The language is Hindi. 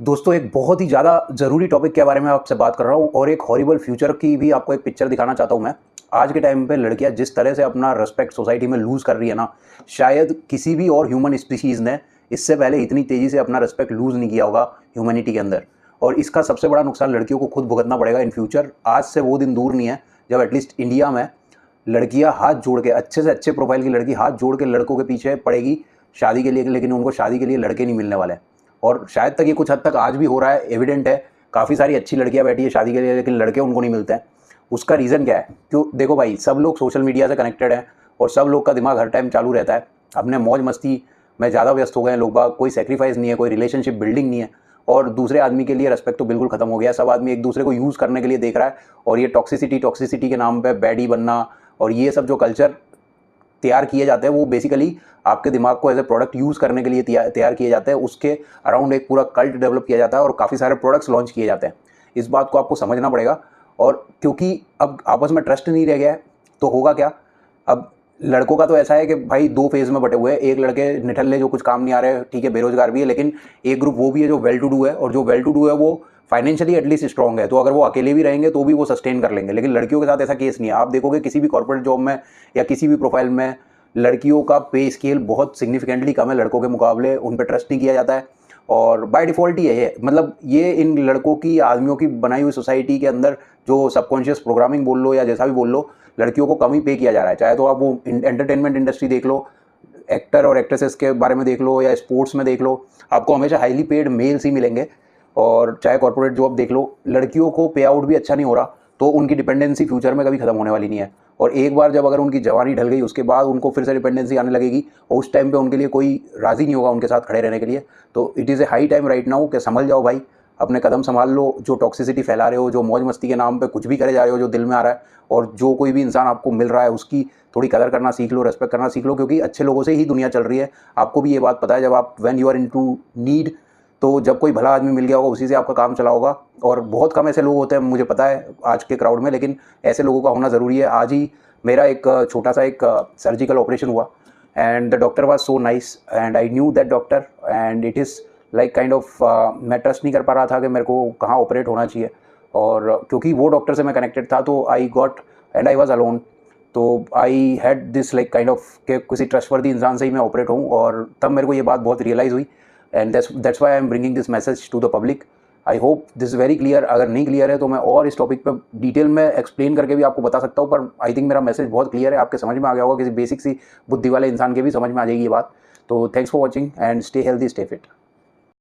दोस्तों एक बहुत ही ज़्यादा ज़रूरी टॉपिक के बारे में आपसे बात कर रहा हूँ और एक हॉरिबल फ्यूचर की भी आपको एक पिक्चर दिखाना चाहता हूँ मैं। आज के टाइम पे लड़कियाँ जिस तरह से अपना रिस्पेक्ट सोसाइटी में लूज़ कर रही है ना, शायद किसी भी और ह्यूमन स्पीशीज़ ने इससे पहले इतनी तेज़ी से अपना रिस्पेक्ट लूज़ नहीं किया होगा ह्यूमैनिटी के अंदर। और इसका सबसे बड़ा नुकसान लड़कियों को खुद भुगतना पड़ेगा इन फ्यूचर। आज से वो दिन दूर नहीं है जब एटलीस्ट इंडिया में लड़कियाँ हाथ जोड़ के, अच्छे से अच्छे प्रोफाइल की लड़की हाथ जोड़ के लड़कों के पीछे पड़ेगी शादी के लिए, लेकिन उनको शादी के लिए लड़के नहीं मिलने वाले। और शायद तक ये कुछ हद तक आज भी हो रहा है, एविडेंट है। काफ़ी सारी अच्छी लड़कियां बैठी है शादी के लिए, लेकिन लड़के उनको नहीं मिलते हैं। उसका रीज़न क्या है? क्यों? देखो भाई, सब लोग सोशल मीडिया से कनेक्टेड हैं और सब लोग का दिमाग हर टाइम चालू रहता है। अपने मौज मस्ती में ज़्यादा व्यस्त हो गए हैं लोग बाग। कोई सेक्रीफाइस नहीं है, कोई रिलेशनशिप बिल्डिंग नहीं है और दूसरे आदमी के लिए रिस्पेक्ट तो बिल्कुल खत्म हो गया। सब आदमी एक दूसरे को यूज़ करने के लिए देख रहा है और ये टॉक्सिसिटी के नाम पर बैडी बनना और ये सब जो कल्चर तैयार किए जाते हैं वो बेसिकली आपके दिमाग को एज ए प्रोडक्ट यूज़ करने के लिए तैयार किए जाते हैं। उसके अराउंड एक पूरा कल्ट डेवलप किया जाता है और काफ़ी सारे प्रोडक्ट्स लॉन्च किए जाते हैं। इस बात को आपको समझना पड़ेगा। और क्योंकि अब आपस में ट्रस्ट नहीं रह गया है तो होगा क्या? अब लड़कों का तो ऐसा है कि भाई दो फेज़ में बटे हुए हैं। एक लड़के निठल्ले जो कुछ काम नहीं आ रहे, ठीक है, बेरोजगार भी है, लेकिन एक ग्रुप वो भी है जो वेल टू डू है, और जो वेल टू डू है वो फाइनेंशियली एटलीस्ट स्ट्रॉन्ग है। तो अगर वो अकेले भी रहेंगे तो भी वो सस्टेन कर लेंगे। लेकिन लड़कियों के साथ ऐसा केस नहीं है। आप देखोगे किसी भी कॉर्पोरेट जॉब में या किसी भी प्रोफाइल में लड़कियों का पे स्केल बहुत सिग्निफिकेंटली कम है लड़कों के मुकाबले। उन पर ट्रस्ट नहीं किया जाता है और बाय डिफ़ॉल्ट ही है ये। मतलब ये इन लड़कों की, आदमियों की बनाई हुई सोसाइटी के अंदर जो सबकॉन्शियस प्रोग्रामिंग बोल लो या जैसा भी बोल लो, लड़कियों को कम ही पे किया जा रहा है। चाहे तो आप वो एंटरटेनमेंट इंडस्ट्री देख लो, एक्टर और एक्ट्रेसेस के बारे में देख लो, या स्पोर्ट्स में देख लो, आपको हमेशा हाईली पेड मेल्स ही मिलेंगे। और चाहे कॉर्पोरेट जॉब देख लो, लड़कियों को पे आउट भी अच्छा नहीं हो रहा, तो उनकी डिपेंडेंसी फ्यूचर में कभी खत्म होने वाली नहीं है। और एक बार जब अगर उनकी जवानी ढल गई, उसके बाद उनको फिर से डिपेंडेंसी आने लगेगी और उस टाइम पे उनके लिए कोई राज़ी नहीं होगा उनके साथ खड़े रहने के लिए। तो it is a high time right now कि संभल जाओ भाई, अपने कदम संभाल लो। जो टॉक्सिसिटी फैला रहे हो, जो मौज मस्ती के नाम पे कुछ भी करे जा रहे हो जो दिल में आ रहा है, और जो कोई भी इंसान आपको मिल रहा है उसकी थोड़ी कदर करना सीख लो, रेस्पेक्ट करना सीख लो, क्योंकि अच्छे लोगों से ही दुनिया चल रही है। आपको भी ये बात पता है, जब आप when you are into need, तो जब कोई भला आदमी मिल गया होगा उसी से आपका काम चला होगा। और बहुत कम ऐसे लोग होते हैं, मुझे पता है, आज के क्राउड में, लेकिन ऐसे लोगों का होना ज़रूरी है। आज ही मेरा एक छोटा सा एक सर्जिकल ऑपरेशन हुआ and the doctor was so nice and I knew that doctor and it is like kind of, मैं ट्रस्ट नहीं कर पा रहा था कि मेरे को कहाँ ऑपरेट होना चाहिए। और क्योंकि वो डॉक्टर से मैं कनेक्टेड था तो I got and I was alone. तो I had this like kind of कि किसी ट्रस्टवर्दी इंसान से ही मैं ऑपरेट हूँ। और तब मेरे को ये बात बहुत रियलाइज़ हुई and that's why I am bringing this message to the public. I hope this very clear. अगर नहीं क्लियर है तो मैं और इस टॉपिक पर डिटेल में एक्सप्लेन करके भी आपको बता सकता हूँ, पर आई थिंक मेरा मैसेज बहुत क्लियर है, आपके समझ में आ गया होगा। किसी बेसिक सी बुद्धि वाले इंसान के भी समझ में आ जाएगी ये बात। तो thanks for watching and stay healthy, stay fit.